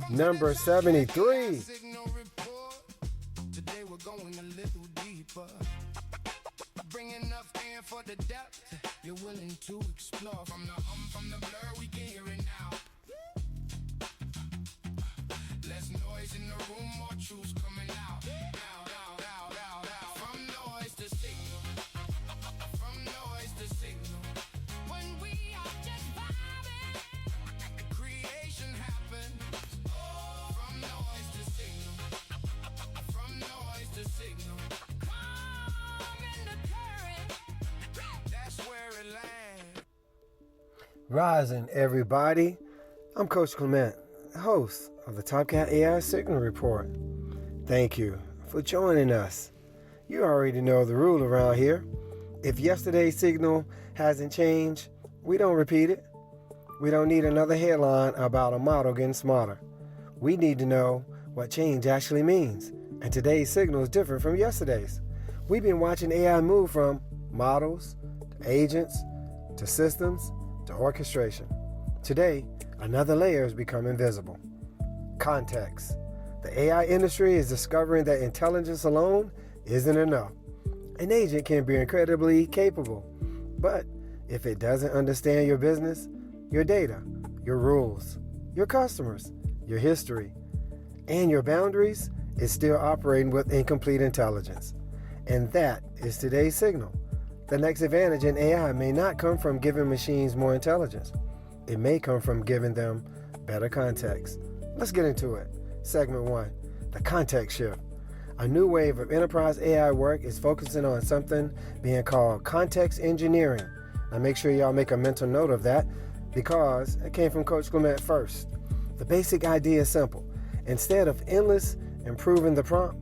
number 73. Today we're going a little deeper. Bring enough air for the depth you're willing to explore. From the blur, we can hear it now. Less noise in the room, more truths coming out. From noise to signal. From noise to signal. When we are just vibing, creation happens. From noise to signal. From noise to signal. Calm in the current. That's where it lands. Rising, everybody. I'm Coach Clement, host of the TopCat AI Signal Report. Thank you for joining us. You already know the rule around here. If yesterday's signal hasn't changed, we don't repeat it. We don't need another headline about a model getting smarter. We need to know what change actually means. And today's signal is different from yesterday's. We've been watching AI move from models to agents to systems to orchestration. Today, another layer has become invisible. Context. The AI industry is discovering that intelligence alone isn't enough. An agent can be incredibly capable, but if it doesn't understand your business, your data, your rules, your customers, your history, and your boundaries, it's still operating with incomplete intelligence. And that is today's signal. The next advantage in AI may not come from giving machines more intelligence. It may come from giving them better context. Let's get into it. Segment 1, the context shift. A new wave of enterprise AI work is focusing on something being called context engineering. Now make sure y'all make a mental note of that because it came from Coach Clement first. The basic idea is simple. Instead of endless improving the prompt,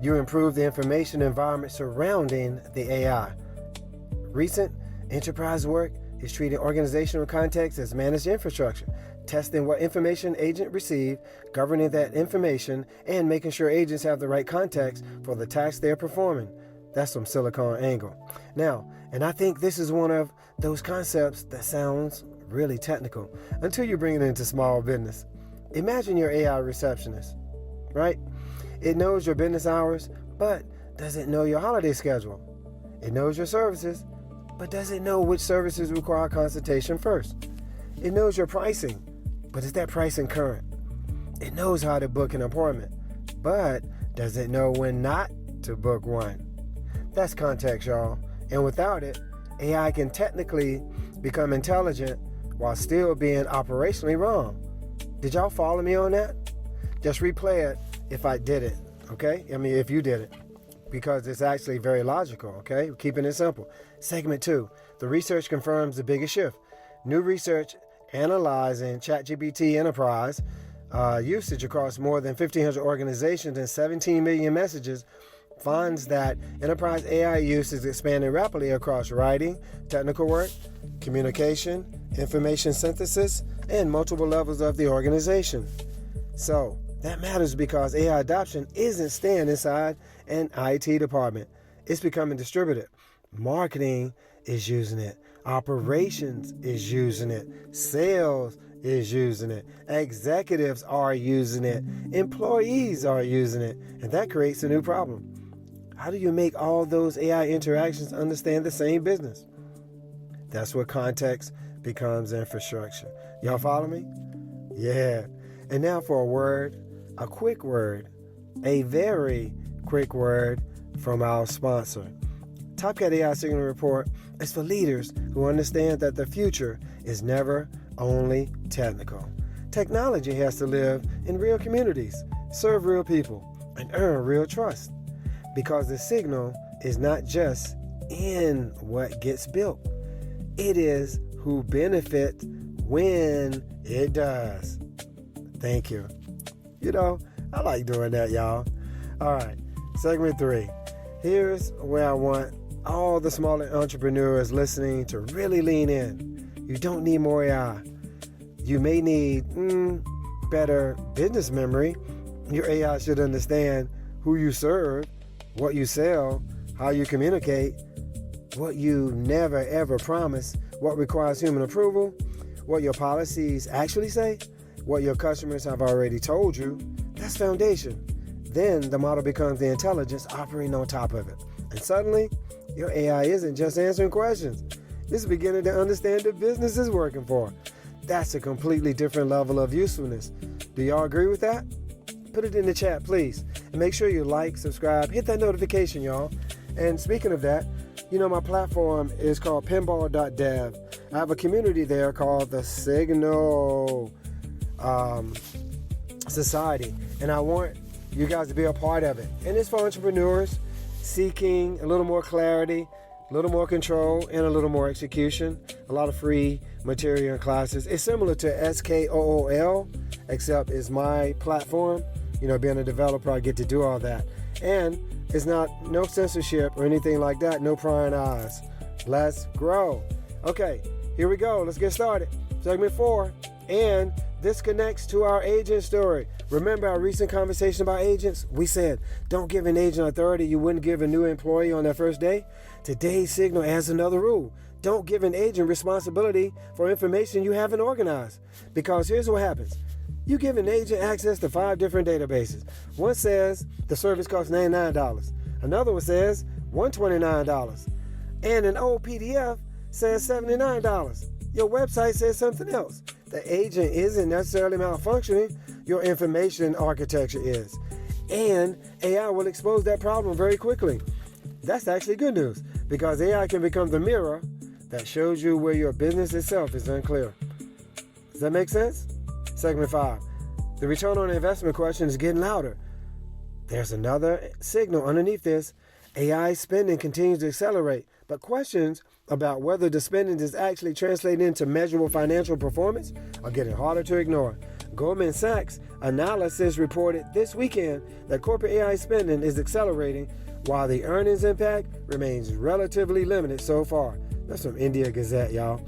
you improve the information environment surrounding the AI. Recent enterprise work is treating organizational context as managed infrastructure, testing what information agent receive, governing that information, and making sure agents have the right context for the task they're performing. That's from SiliconANGLE. Now, and I think this is one of those concepts that sounds really technical until you bring it into small business. Imagine your AI receptionist, right? It knows your business hours, but doesn't know your holiday schedule. It knows your services, but doesn't know which services require consultation first. It knows your pricing, but is that pricing current? It knows how to book an appointment, but doesn't know when not to book one. That's context, y'all. And without it, AI can technically become intelligent while still being operationally wrong. Did y'all follow me on that? Just replay it if I did it, okay? I mean, if you did it, because it's actually very logical, okay? We're keeping it simple. Segment 2, the research confirms the biggest shift. New research analyzing ChatGPT enterprise usage across more than 1,500 organizations and 17 million messages finds that enterprise AI use is expanding rapidly across writing, technical work, communication, information synthesis, and multiple levels of the organization. So, that matters because AI adoption isn't staying inside an IT department. It's becoming distributed. Marketing is using it. Operations is using it. Sales is using it. Executives are using it. Employees are using it. And that creates a new problem. How do you make all those AI interactions understand the same business? That's where context becomes infrastructure. Y'all follow me? Yeah. And now for a word, a quick word, a very quick word from our sponsor. TopCat AI Signal Report is for leaders who understand that the future is never only technical. Technology has to live in real communities, serve real people, and earn real trust. Because the signal is not just in what gets built. It is who benefits when it does. Thank you. You know, I like doing that, y'all. All right, segment 3. Here's where I want all the smaller entrepreneurs listening to really lean in. You don't need more AI. You may need better business memory. Your AI should understand who you serve, what you sell, how you communicate, what you never ever promise, what requires human approval, what your policies actually say, what your customers have already told you, that's foundation. Then the model becomes the intelligence operating on top of it. And suddenly, your AI isn't just answering questions. It's beginning to understand the business is working for. That's a completely different level of usefulness. Do y'all agree with that? Put it in the chat, please. And make sure you like, subscribe, hit that notification, y'all. And speaking of that, my platform is called pinball.dev. I have a community there called the Signal Society. And I want you guys to be a part of it. And it's for entrepreneurs seeking a little more clarity, a little more control, and a little more execution. A lot of free material and classes. It's similar to SKOOL, except it's my platform. Being a developer, I get to do all that. And it's no censorship or anything like that. No prying eyes. Let's grow. Okay, here we go. Let's get started. Segment 4. And this connects to our agent story. Remember our recent conversation about agents? We said, don't give an agent authority you wouldn't give a new employee on their first day. Today's signal adds another rule. Don't give an agent responsibility for information you haven't organized. Because here's what happens. You give an agent access to 5 different databases. One says the service costs $99. Another one says $129. And an old PDF says $79. Your website says something else. The agent isn't necessarily malfunctioning. Your information architecture is. And AI will expose that problem very quickly. That's actually good news because AI can become the mirror that shows you where your business itself is unclear. Does that make sense? Segment 5. The return on investment question is getting louder. There's another signal underneath this. AI spending continues to accelerate, but questions about whether the spending is actually translating into measurable financial performance are getting harder to ignore. Goldman Sachs analysis reported this weekend that corporate AI spending is accelerating while the earnings impact remains relatively limited so far. That's from India Gazette, y'all.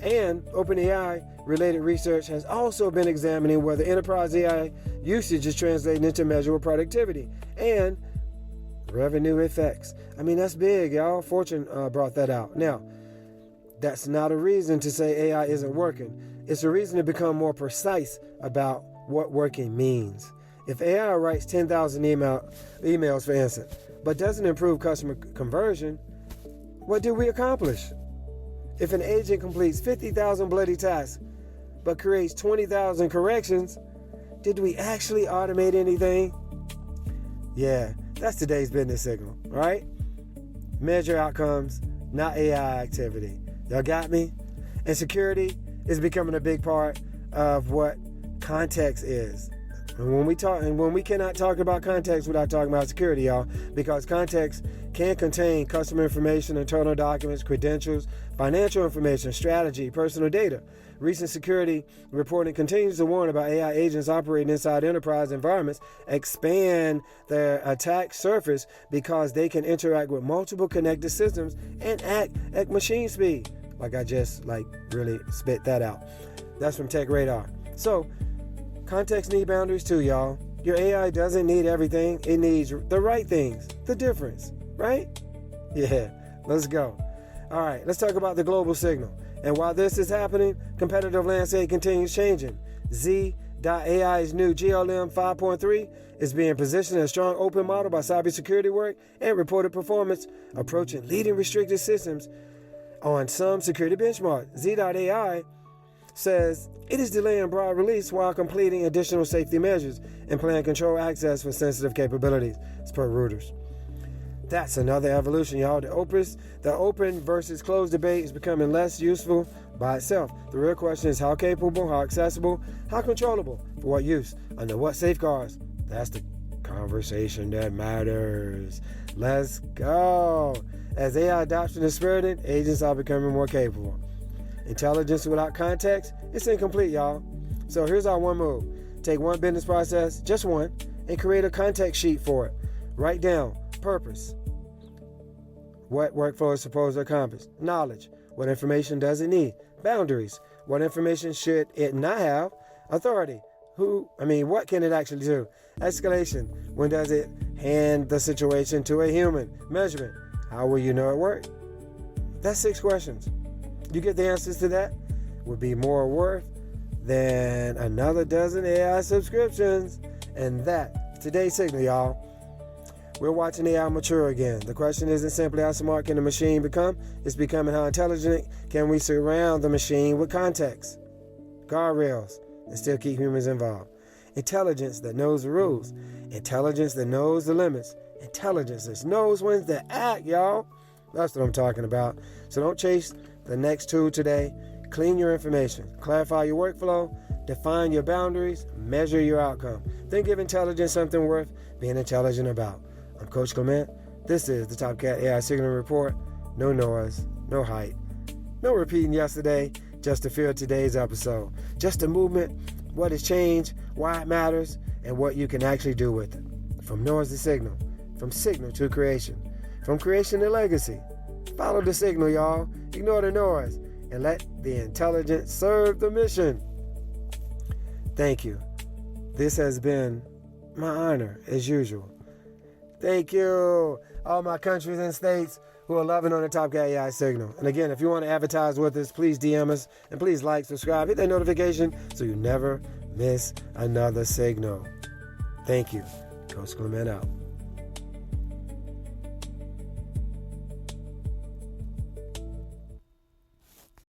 And OpenAI related research has also been examining whether enterprise AI usage is translating into measurable productivity and revenue effects. That's big, y'all. Fortune brought that out. Now, that's not a reason to say AI isn't working. It's a reason to become more precise about what working means. If AI writes 10,000 emails, for instance, but doesn't improve customer conversion, what did we accomplish? If an agent completes 50,000 bloody tasks, but creates 20,000 corrections, did we actually automate anything? Yeah, that's today's business signal, right? Measure outcomes, not AI activity. Y'all got me? And security is becoming a big part of what context is. And when we cannot talk about context without talking about security, y'all, because context can contain customer information, internal documents, credentials, financial information, strategy, personal data. Recent security reporting continues to warn about AI agents operating inside enterprise environments expand their attack surface because they can interact with multiple connected systems and act at machine speed. Like I just really spit that out. That's from Tech Radar. So context need boundaries too, y'all. Your AI doesn't need everything. It needs the right things. The difference, right? Yeah, let's go. All right, let's talk about the global signal. And while this is happening, competitive landscape continues changing. Z.AI's new GLM 5.3 is being positioned as a strong open model by cybersecurity work and reported performance approaching leading restricted systems on some security benchmarks. Z.AI says it is delaying broad release while completing additional safety measures and plan control access for sensitive capabilities, as per Reuters. That's another evolution, y'all. The open versus closed debate is becoming less useful by itself. The real question is how capable, how accessible, how controllable, for what use, under what safeguards. That's the conversation that matters. Let's go. As AI adoption is spreading, agents are becoming more capable. Intelligence without context, it's incomplete, y'all. So here's our one move. Take one business process, just one, and create a context sheet for it. Write down purpose. What workflow is supposed to accomplish? Knowledge. What information does it need? Boundaries. What information should it not have? Authority. What can it actually do? Escalation. When does it hand the situation to a human? Measurement. How will you know it worked? That's 6 questions. You get the answers to that would be more worth than another dozen AI subscriptions. And that's today's signal, y'all. We're watching AI mature again. The question isn't simply how smart can the machine become, it's becoming how intelligent can we surround the machine with context, guardrails, and still keep humans involved. Intelligence that knows the rules, intelligence that knows the limits, intelligence that knows when to act, y'all. That's what I'm talking about. So don't chase the next tool today. Clean your information, clarify your workflow, define your boundaries, measure your outcome. Then give intelligence something worth being intelligent about. I'm Coach Clement. This is the TopCat AI Signal Report. No noise, no hype, no repeating yesterday, just to feel today's episode. Just a movement, what has changed, why it matters, and what you can actually do with it. From noise to signal, from signal to creation, from creation to legacy. Follow the signal, y'all. Ignore the noise, and let the intelligence serve the mission. Thank you. This has been my honor, as usual. Thank you, all my countries and states who are loving on the TopCat AI signal. And again, if you want to advertise with us, please DM us, and please like, subscribe, hit that notification so you never miss another signal. Thank you. Coach Clement out.